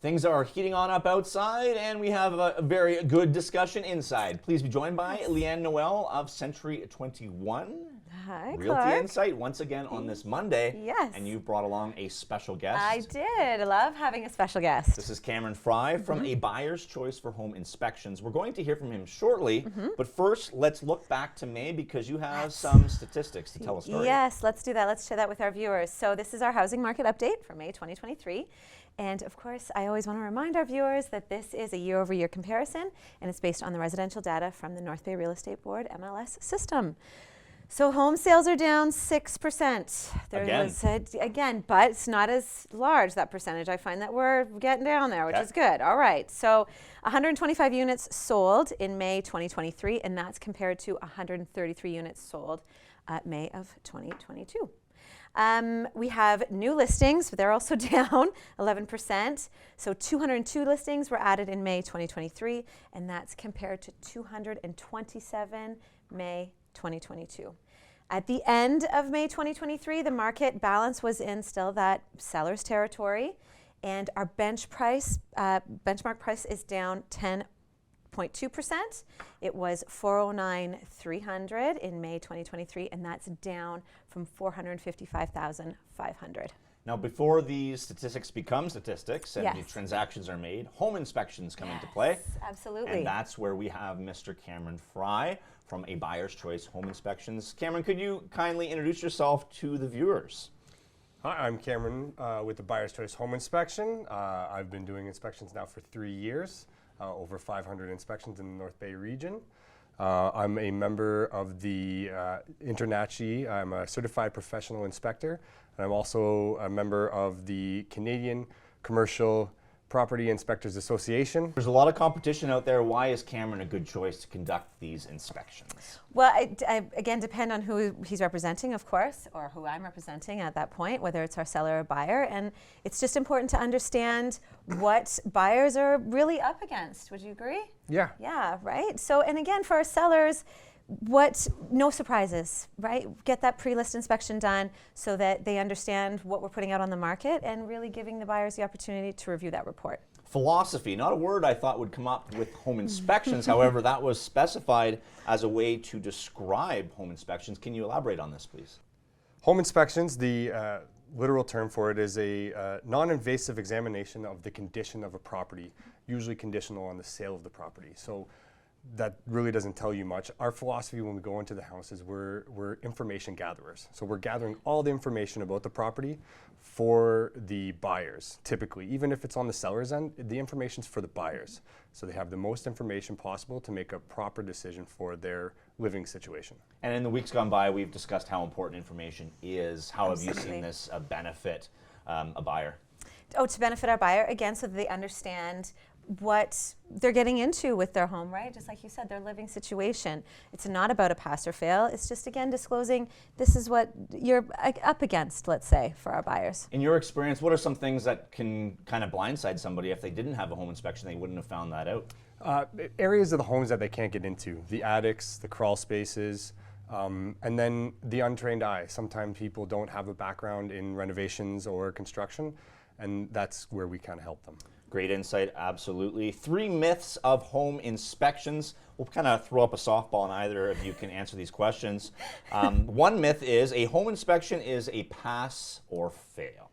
Things are heating on up outside, and we have a very good discussion inside. Please be joined by Leeann Noel of Century 21. Hi, Realty Clarke. Insight once again on this Monday. Yes. And you brought along a special guest. I did. I love having a special guest. This is Cameron Fry from A Buyer's Choice for Home Inspections. We're going to hear from him shortly, but first let's look back to May because you have some statistics to tell a story. Yes, let's do that. Let's share that with our viewers. So this is our housing market update for May 2023. And of course, I always want to remind our viewers that this is a year-over-year comparison, and it's based on the residential data from the North Bay Real Estate Board MLS system. So home sales are down 6%. Again, but it's not as large, that percentage. I find that we're getting down there, which is good. All right. So 125 units sold in May 2023, and that's compared to 133 units sold at May of 2022. We have new listings, but they're also down 11%. So 202 listings were added in May 2023, and that's compared to 227 May 2022. At the end of May 2023, the market balance was in still that seller's territory, and our benchmark price is down 10.2%. It was $409,300 in May 2023, and that's down from $455,500. Now, before these statistics become statistics and Yes. the transactions are made, home inspections come into play. Absolutely. And that's where we have Mr. Cameron Fry from A Buyer's Choice Home Inspections. Cameron, could you kindly introduce yourself to the viewers? Hi, I'm Cameron with the Buyer's Choice Home Inspection. I've been doing inspections now for 3 years, over 500 inspections in the North Bay region. I'm a member of the InterNACHI. I'm a certified professional inspector, and I'm also a member of the Canadian Commercial Property Inspectors Association. There's a lot of competition out there. Why is Cameron a good choice to conduct these inspections? Well, I again, depend on who he's representing, of course, or who I'm representing at that point, whether it's our seller or buyer. And it's just important to understand what buyers are really up against. Would you agree? Yeah. Yeah, right? So, and again, for our sellers, no surprises, right? Get that pre-list inspection done so that they understand what we're putting out on the market and really giving the buyers the opportunity to review that report. Philosophy, not a word I thought would come up with home inspections. However, that was specified as a way to describe home inspections. Can you elaborate on this, please? Home inspections, the literal term for it is a non-invasive examination of the condition of a property, usually conditional on the sale of the property. So that really doesn't tell you much. Our philosophy when we go into the house is we're information gatherers. So we're gathering all the information about the property for the buyers, typically. Even if it's on the seller's end, the information's for the buyers. So they have the most information possible to make a proper decision for their living situation. And in the weeks gone by, we've discussed how important information is. How have you Absolutely. seen this benefit a buyer? Oh, to benefit our buyer, again, so that they understand what they're getting into with their home, right? Just like you said, their living situation. It's not about a pass or fail. It's just, again, disclosing this is what you're up against, let's say, for our buyers. In your experience, what are some things that can kind of blindside somebody? If they didn't have a home inspection, they wouldn't have found that out. Areas of the homes that they can't get into, the attics, the crawl spaces, and then the untrained eye. Sometimes people don't have a background in renovations or construction, and that's where we kind of help them. Great insight, absolutely. 3 myths of home inspections. We'll kind of throw up a softball and either of you can answer these questions. One myth is a home inspection is a pass or fail.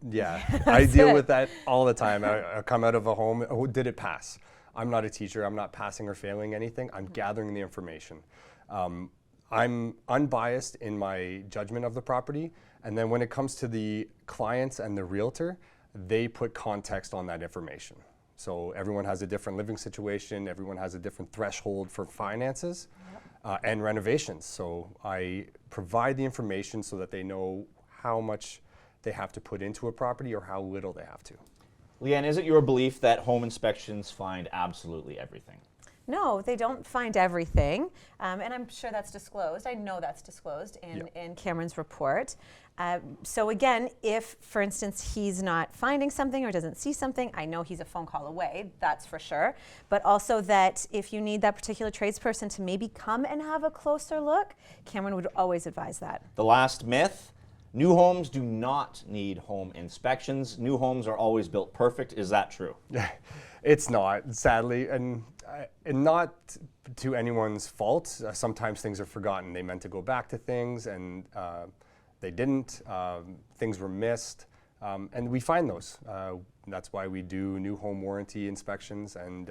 Yeah, I deal with that all the time. I come out of a home, oh, did it pass? I'm not a teacher, I'm not passing or failing anything, I'm gathering the information. I'm unbiased in my judgment of the property, and then when it comes to the clients and the realtor, they put context on that information. So everyone has a different living situation, everyone has a different threshold for finances and renovations. So I provide the information so that they know how much they have to put into a property or how little they have to. Leeann, is it your belief that home inspections find absolutely everything? No, they don't find everything, and I'm sure that's disclosed. I know that's disclosed in Cameron's report. So again, if, for instance, he's not finding something or doesn't see something, I know he's a phone call away, that's for sure. But also that if you need that particular tradesperson to maybe come and have a closer look, Cameron would always advise that. The last myth, New homes do not need home inspections. New homes are always built perfect. Is that true? It's not, sadly, and not to anyone's fault. Sometimes things are forgotten. They meant to go back to things, and they didn't. Things were missed, and we find those. That's why we do new home warranty inspections, and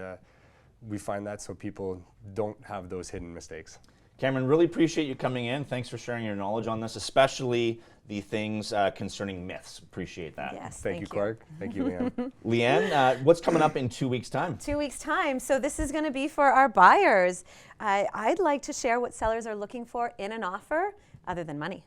we find that so people don't have those hidden mistakes. Cameron, really appreciate you coming in. Thanks for sharing your knowledge on this, especially the things concerning myths. Appreciate that. Yes, Thank you, Clarke. Thank you, Leanne. Leanne, what's coming up in 2 weeks' time? 2 weeks' time. So this is going to be for our buyers. I'd like to share what sellers are looking for in an offer other than money.